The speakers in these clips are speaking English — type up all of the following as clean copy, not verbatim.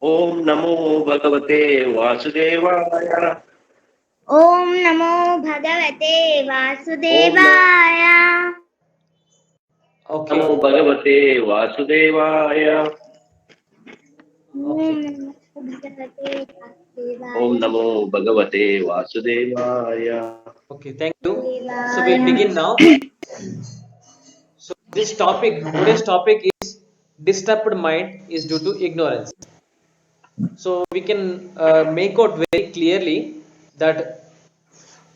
Om Namo Bhagavate Vasudevaya. Om Namo Bhagavate Vasudevaya. Okay. Namo Bhagavate Vasudevaya. Om Namo Bhagavate Vasudevaya. Okay, thank you. So we'll begin now. So this topic, today's topic is disturbed mind is due to ignorance. So we can make out very clearly that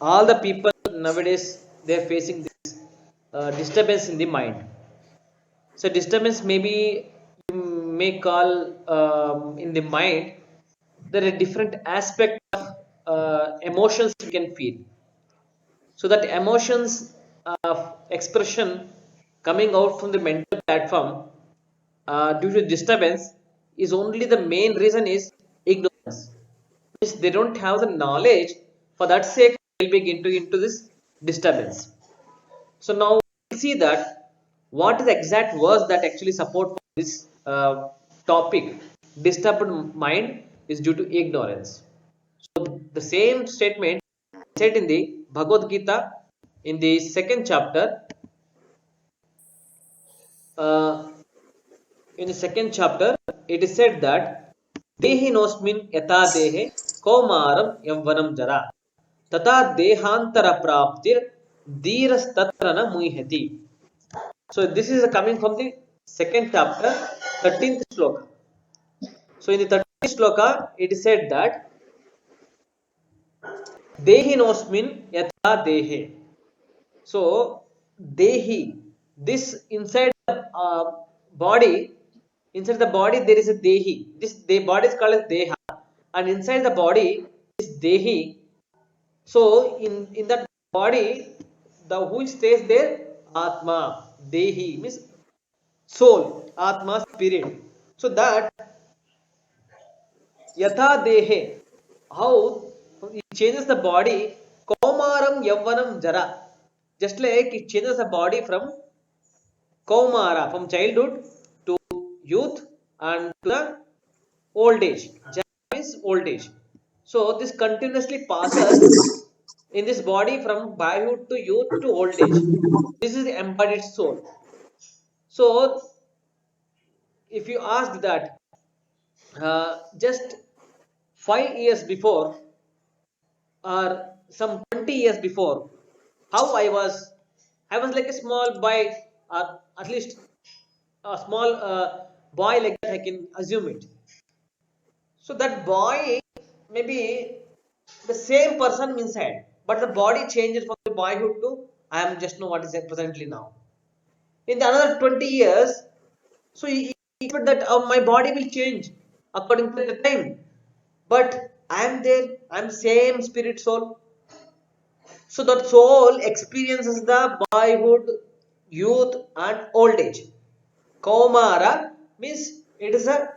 all the people nowadays they are facing this disturbance in the mind. So disturbance maybe you may call in the mind there are different aspects of emotions you can feel. So that emotions of expression coming out from the mental platform due to disturbance is only the main reason is ignorance. Means they don't have the knowledge, for that sake they'll be into this disturbance. So now we see that what is the exact words that actually support this topic. Disturbed mind is due to ignorance. So the same statement said in the Bhagavad Gita in the second chapter. Uh, in the second chapter, it is said that dehinosmin yathä dehe kaumäram yauvanam jarä tathä dehäntara-präptir dhéras tatra muhyati. So this is coming from the second chapter, 13th sloka. So in the 13th sloka, it is said that dehinosmin yathä dehe. So dehi, this inside the body there is a dehi. This body is called as deha, and inside the body is dehi. So in that body, the who stays there, atma. Dehi means soul, atma, spirit. So that yathä dehe, how it changes the body, kaumäram yauvanam jarä, just like it changes the body from kaumäraà, from childhood to youth and to the old age. Jarä means old age. So this continuously passes in this body from boyhood to youth to old age. This is the embodied soul. So if you ask that just 5 years before or some 20 years before, how I was like a small boy, or at least a small boy, like that I can assume it. So that boy maybe the same person inside, but the body changes from the boyhood to I am just know what is presently now. In the another 20 years, so he expect that my body will change according to the time, but I am there, I am same spirit soul. So that soul experiences the boyhood, youth and old age. Kaumäraà means it is a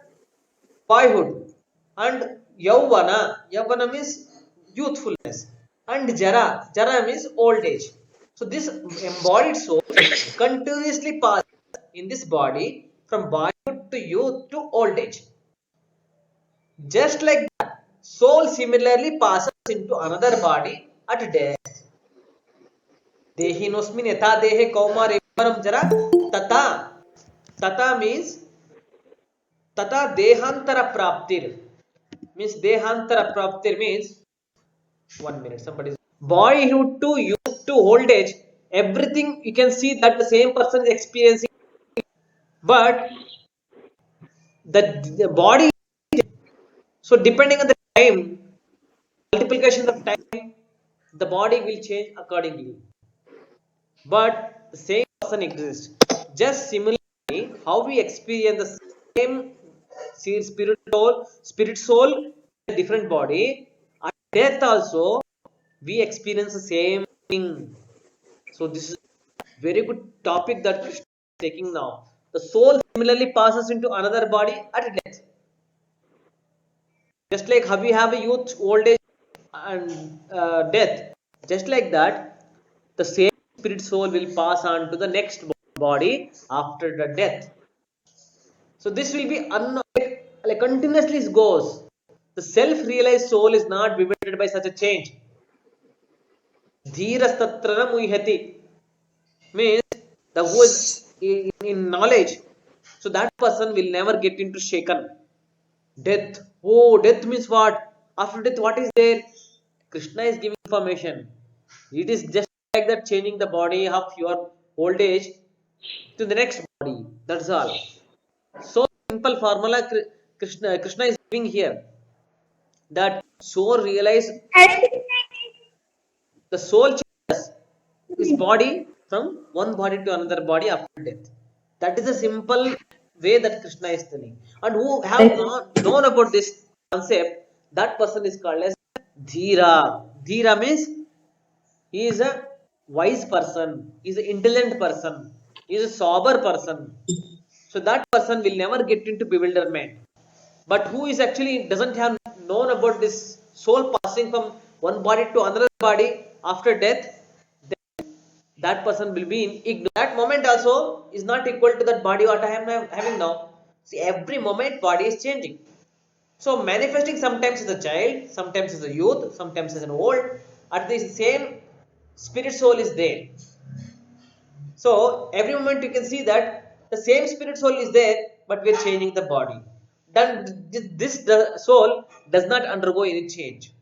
boyhood, and yauvana means youthfulness, and jara means old age. So this embodied soul continuously passes in this body from boyhood to youth to old age. Just like that, soul similarly passes into another body at death. dehinosmin yathä dehe kaumäram jara tathä. Tathä means tathä dehäntara-präptir, means dehäntara-präptir means 1 minute, somebody. Boyhood to youth to old age, everything you can see that the same person is experiencing, but the body, so depending on the time, multiplication of time, the body will change accordingly, but the same person exists. Just similarly, how we experience the same spirit soul in a different body, at death also we experience the same thing. So this is a very good topic that Krishna is taking now. The soul similarly passes into another body at death. Just like how we have a youth, old age and death, just like that the same spirit soul will pass on to the next body after the death. So this will be like continuously goes. The self-realized soul is not bewildered by such a change. Dheras tatra muhyati means the who is in knowledge. So that person will never get into shaken. Death. Oh, death means what? After death, what is there? Krishna is giving information. It is just like that changing the body of your old age to the next body. That's all. So simple formula Krishna is giving here. That soul realize the soul changes his body from one body to another body after death. That is a simple way that Krishna is telling. And who have not known about this concept, that person is called as dhera. Dhera means he is a wise person, he is an intelligent person, he is a sober person. So that person will never get into bewilderment. But who is actually doesn't have known about this soul passing from one body to another body after death, then that person will be in ignorance. That moment also is not equal to that body what I am having now. See, every moment body is changing. So manifesting sometimes as a child, sometimes as a youth, sometimes as an old. At the same spirit soul is there. So every moment you can see that the same spirit soul is there, but we are changing the body. Then this the soul does not undergo any change.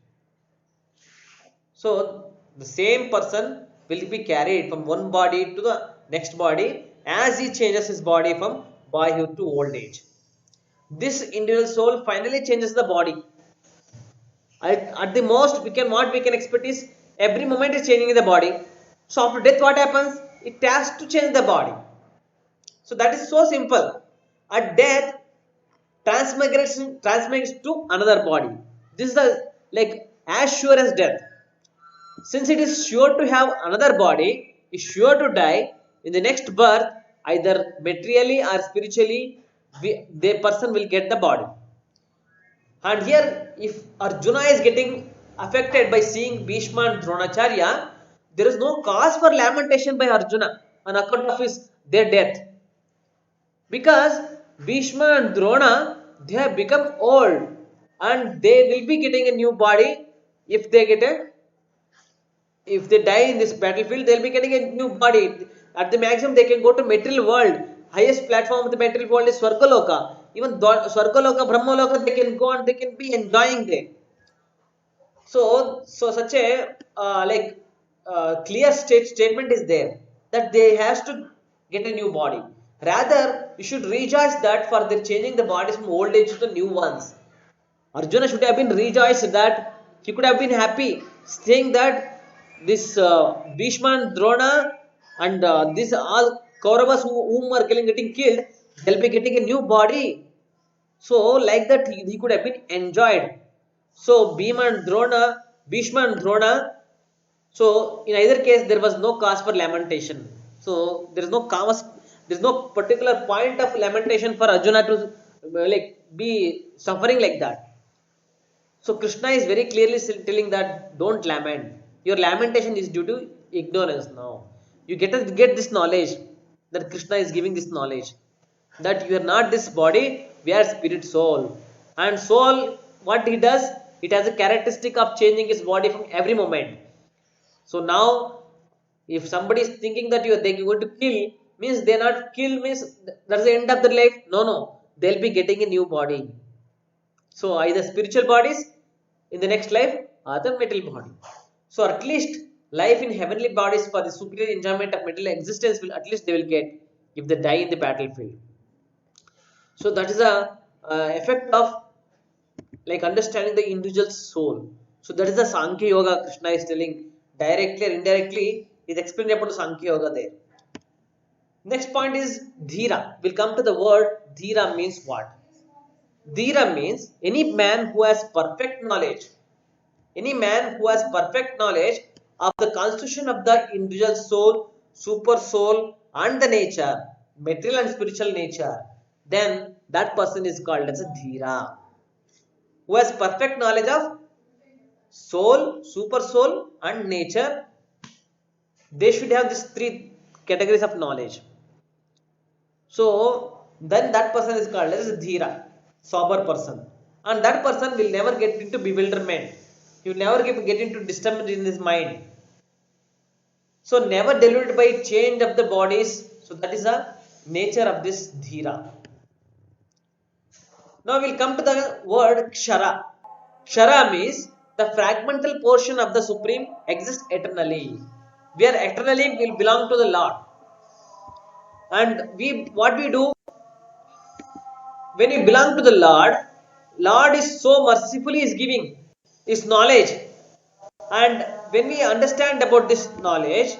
So the same person will be carried from one body to the next body as he changes his body from boyhood to old age. This individual soul finally changes the body. At the most, what we can expect is every moment is changing the body. So after death, what happens? It has to change the body. So that is so simple. At death, transmigrates to another body. This is the like as sure as death. Since it is sure to have another body, is sure to die in the next birth, either materially or spiritually, the person will get the body. And here, if Arjuna is getting affected by seeing Bhéñma and Dronacharya, there is no cause for lamentation by Arjuna on account of their death. Because Bhéñma and Drona, they have become old and they will be getting a new body if they if they die in this battlefield, they'll be getting a new body. At the maximum, they can go to material world. Highest platform of the material world is Swargaloka. Even Swargaloka, Brahmaloka, they can go and they can be enjoying there. So such a clear statement is there that they has to get a new body. Rather, you should rejoice that for their changing the bodies from old age to the new ones. Arjuna should have been rejoiced that he could have been happy, saying that this Bhéñma and Drona and this all Kauravas whom are getting killed, they'll be getting a new body. So like that he could have been enjoyed. So Bhéñma and Drona. So in either case there was no cause for lamentation. So there is no cause, there is no particular point of lamentation for Arjuna to be suffering like that. So Krishna is very clearly telling that don't lament. Your lamentation is due to ignorance now. You get this knowledge that Krishna is giving this knowledge that you are not this body, we are spirit soul. And soul, what he does, it has a characteristic of changing his body from every moment. So now, if somebody is thinking that they are going to kill, means they are not kill, means that's the end of their life. No, they'll be getting a new body. So either spiritual bodies in the next life or the material body. So at least life in heavenly bodies for the superior enjoyment of material existence will at least they will get if they die in the battlefield. So that is a effect of like understanding the individual soul. So that is the Sankhya Yoga Krishna is telling directly or indirectly is explained about the Sankhya Yoga there. Next point is dhera. We'll come to the word dhera means what? Dhera means any man who has perfect knowledge. Any man who has perfect knowledge of the constitution of the individual soul, super soul and the nature, material and spiritual nature, then that person is called as a dhera. Who has perfect knowledge of soul, super soul and nature, they should have these three categories of knowledge. So then that person is called as dhera. sober person, and that person will never get into bewilderment. He will never get into disturbance in his mind. So never deluded by change of the bodies. So that is the nature of this dhira. Now we'll come to the word kshara. Kshara means the fragmental portion of the supreme exists eternally. We are eternally will belong to the Lord. And what we do when we belong to the Lord is so mercifully is giving His knowledge. And when we understand about this knowledge,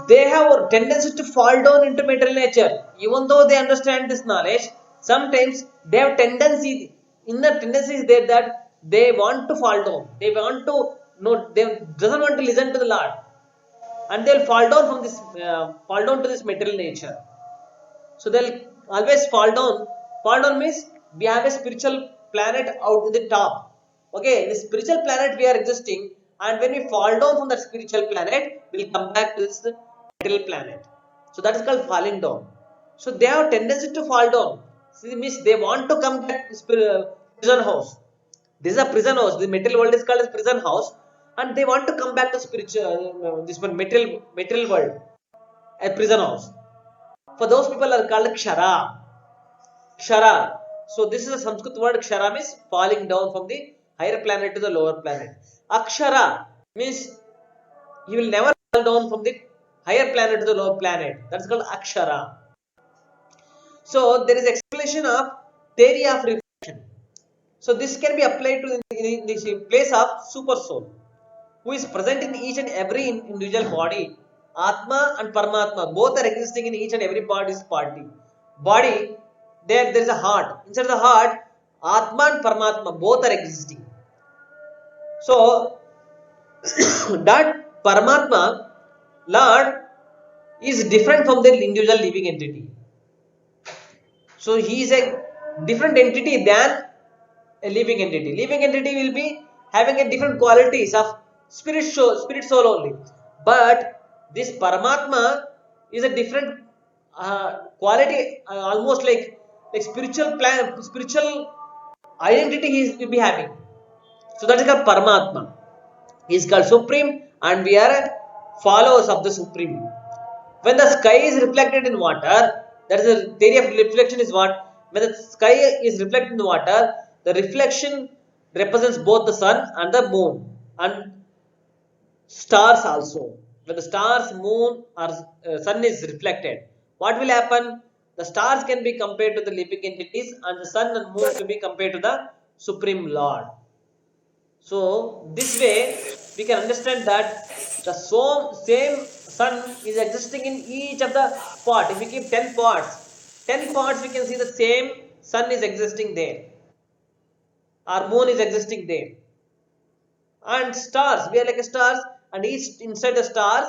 they have a tendency to fall down into material nature. Even though they understand this knowledge, sometimes they have tendency, inner tendency is there that they want to fall down. They want to know, they doesn't want to listen to the Lord, and they'll fall down from this, fall down to this material nature. So they'll always fall down. Fall down means we have a spiritual planet out in the top. Okay, in the spiritual planet we are existing, and when we fall down from that spiritual planet, we'll come back to this material planet. So that is called falling down. So they have tendency to fall down. So it means they want to come back to prison house. This is a prison house. The material world is called as prison house, and they want to come back to spiritual, this one material world, a prison house. For those people are called kshara. Kshara. So this is a Sanskrit word. Kshara means falling down from the higher planet to the lower planet. Akshara means he will never fall down from the higher planet to the lower planet. That's called akshara. So there is explanation of theory of reflection. So this can be applied to in the place of super soul, who is present in each and every individual body. Atma and Paramatma both are existing in each and every body's body. There is a heart. Inside the heart, Atma and Paramatma both are existing. So that Paramatma, Lord, is different from the individual living entity. So he is a different entity than a living entity. Living entity will be having a different qualities of spirit soul only. But this Paramatma is a different quality, almost like spiritual identity he will be having. So that is called Paramatma. He is called Supreme, and we are followers of the Supreme. When the sky is reflected in water, that is the theory of reflection is what? When the sky is reflected in the water, the reflection represents both the sun and the moon and stars also. When the stars, moon or sun is reflected, what will happen? The stars can be compared to the living entities, and the sun and moon can be compared to the Supreme Lord. So this way we can understand that the same sun is existing in each of the pot. If we keep 10 pots we can see the same sun is existing there, our moon is existing there, and stars, we are like a stars, and each inside the stars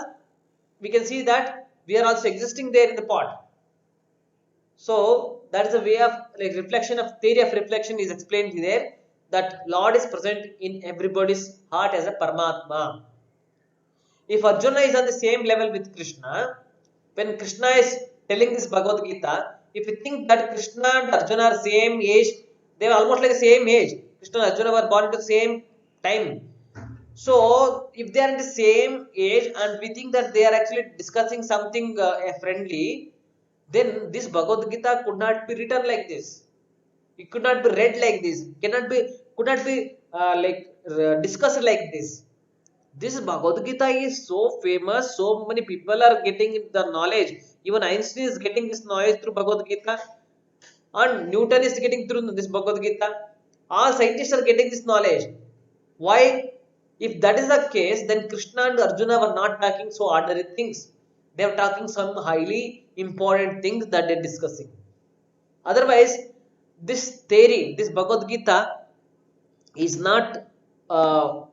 we can see that we are also existing there in the pot. So that is a way of like reflection of theory of reflection is explained there, that Lord is present in everybody's heart as a Paramatma. If Arjuna is on the same level with Krishna, when Krishna is telling this Bhagavad Gita, if you think that Krishna and Arjuna are same age, they are almost like the same age. Krishna and Arjuna were born at the same time. So if they are in the same age and we think that they are actually discussing something friendly, then this Bhagavad Gita could not be written like this. It could not be read like this. Could not be discussed like this. This Bhagavad Gita is so famous. So many people are getting the knowledge. Even Einstein is getting this knowledge through Bhagavad Gita, and Newton is getting through this Bhagavad Gita. All scientists are getting this knowledge. Why? If that is the case, then Krishna and Arjuna were not talking so ordinary things. They are talking some highly important things that they are discussing. Otherwise, this theory, this Bhagavad Gita is not a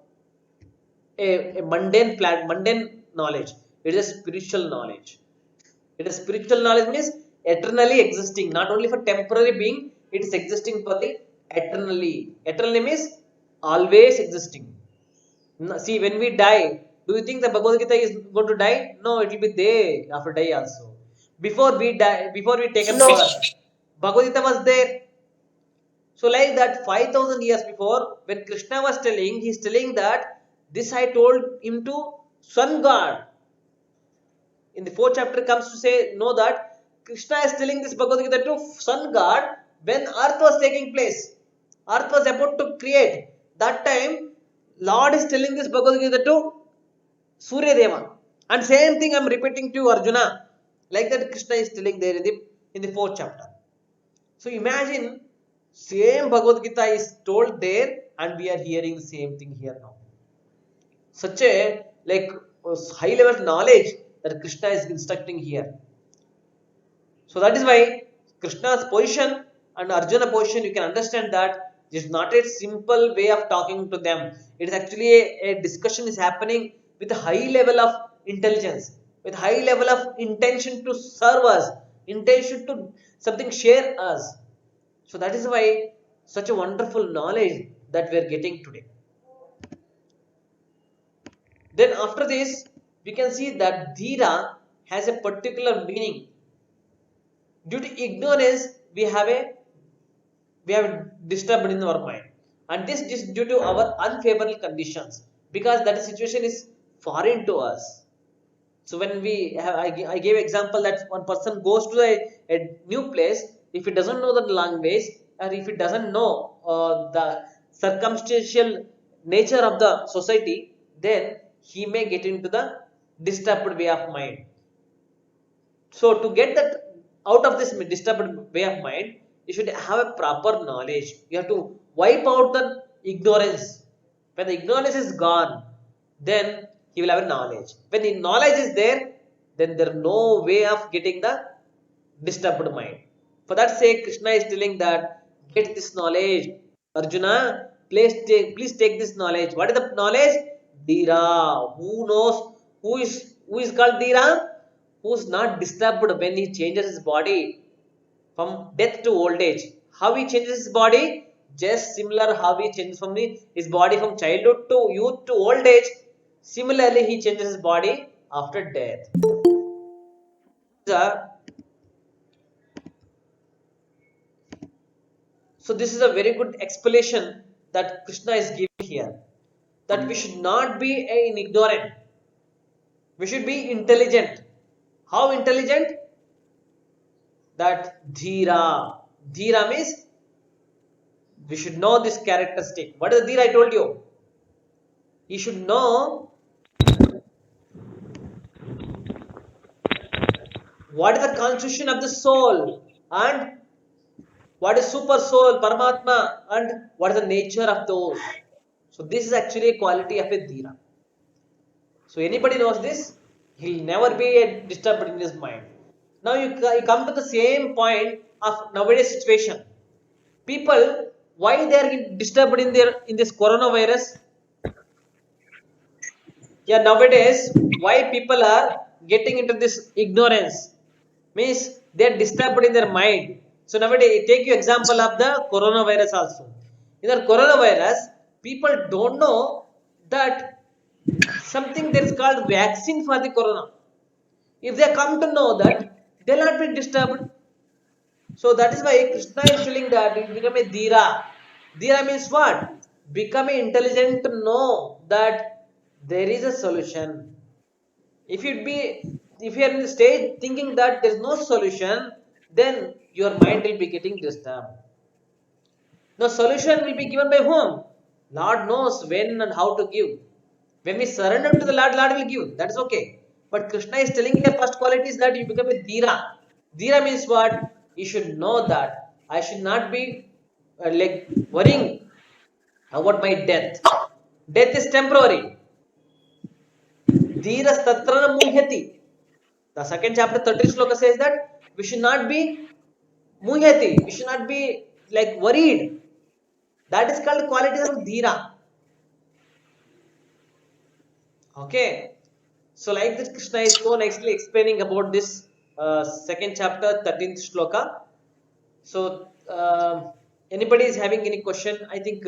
mundane knowledge. It is a spiritual knowledge. It is spiritual knowledge means eternally existing, not only for temporary being, it is existing for the eternally. Eternally means always existing. See, when we die, do you think the Bhagavad Gita is going to die? No, it will be there after die also. Before we die, before we take a birth, Bhagavad Gita was there. So like that 5000 years before, when Krishna was telling, he is telling that this I told him to sun god. In the 4th chapter comes to say, know that Krishna is telling this Bhagavad Gita to sun god when earth was taking place. Earth was about to create. That time, Lord is telling this Bhagavad Gita to Surya Deva. And same thing I am repeating to Arjuna. Like that Krishna is telling there in the 4th chapter. So imagine, same Bhagavad Gita is told there and we are hearing the same thing here now. Such a high level knowledge that Krishna is instructing here. So that is why Krishna's position and Arjuna position, you can understand that it is not a simple way of talking to them. It is actually a discussion is happening with a high level of intelligence, with high level of intention to serve us, intention to something share us. So that is why such a wonderful knowledge that we are getting today. Then after this, we can see that dhira has a particular meaning. Due to ignorance, we have disturbed in our mind, and this is due to our unfavorable conditions, because that situation is foreign to us. So when I gave example that one person goes to a new place, if he doesn't know the language, or if he doesn't know the circumstantial nature of the society, then he may get into the disturbed way of mind. So to get that out of this disturbed way of mind, you should have a proper knowledge. You have to wipe out the ignorance. When the ignorance is gone, then he will have a knowledge. When the knowledge is there, then there is no way of getting the disturbed mind. For that sake, Krishna is telling that get this knowledge. Arjuna, please take this knowledge. What is the knowledge? Dhira. Who knows? Who is called Dhira? Who is not disturbed when he changes his body from death to old age. How he changes his body? Just similar how he changes from his body from childhood to youth to old age. Similarly, he changes his body after death. So this is a very good explanation that Krishna is giving here. That we should not be ignorant. We should be intelligent. How intelligent? That dhira. Dhira means we should know this characteristic. What is the dhira I told you? You should know what is the constitution of the soul and what is super soul, Paramatma, and what is the nature of those. So this is actually a quality of a dhira. So anybody knows this, he'll never be disturbed in his mind. Now you come to the same point of nowadays situation. People, why they are disturbed in this coronavirus? Yeah, nowadays why people are getting into this ignorance? Means they are disturbed in their mind. So nowadays, take you example of the coronavirus also. In the coronavirus, people don't know that something there is called vaccine for the corona. If they come to know that, they will not be disturbed. So that is why Krishna is telling that you become a dhira. Dhira means what? Become intelligent to know that there is a solution. If you are in the stage thinking that there is no solution, then your mind will be getting disturbed. Now solution will be given by whom? Lord knows when and how to give. When we surrender to the Lord, Lord will give. That is okay. But Krishna is telling you the first quality is that you become a dhira. Dhira means what? You should know that I should not be worrying about my death. Death is temporary. Dheras tatra muhyati. The second chapter 30th sloka says that we should not be muhyati. We should not be worried. That is called quality of dhira. Okay. So like this, Krishna is so nicely explaining about this second chapter 13th shloka. So anybody is having any question? I think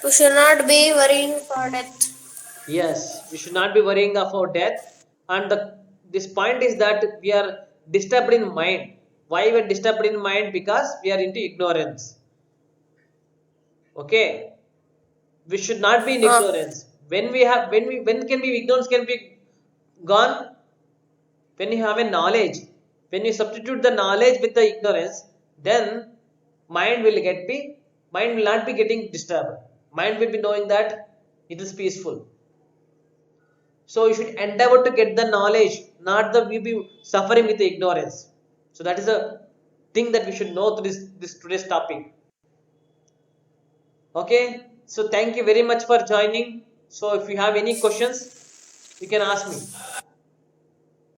we should not be worrying for death. Yes, we should not be worrying about death. And this point is that we are disturbed in mind. Why we are disturbed in mind? Because we are into ignorance. Okay, we should not be in ignorance. When can be ignorance can be gone? When you have a knowledge. When you substitute the knowledge with the ignorance, then mind will not be getting disturbed. Mind will be knowing that it is peaceful. So you should endeavor to get the knowledge, not the we be suffering with the ignorance. So that is a thing that we should know to this today's topic. Okay, so thank you very much for joining. So if you have any questions, you can ask me.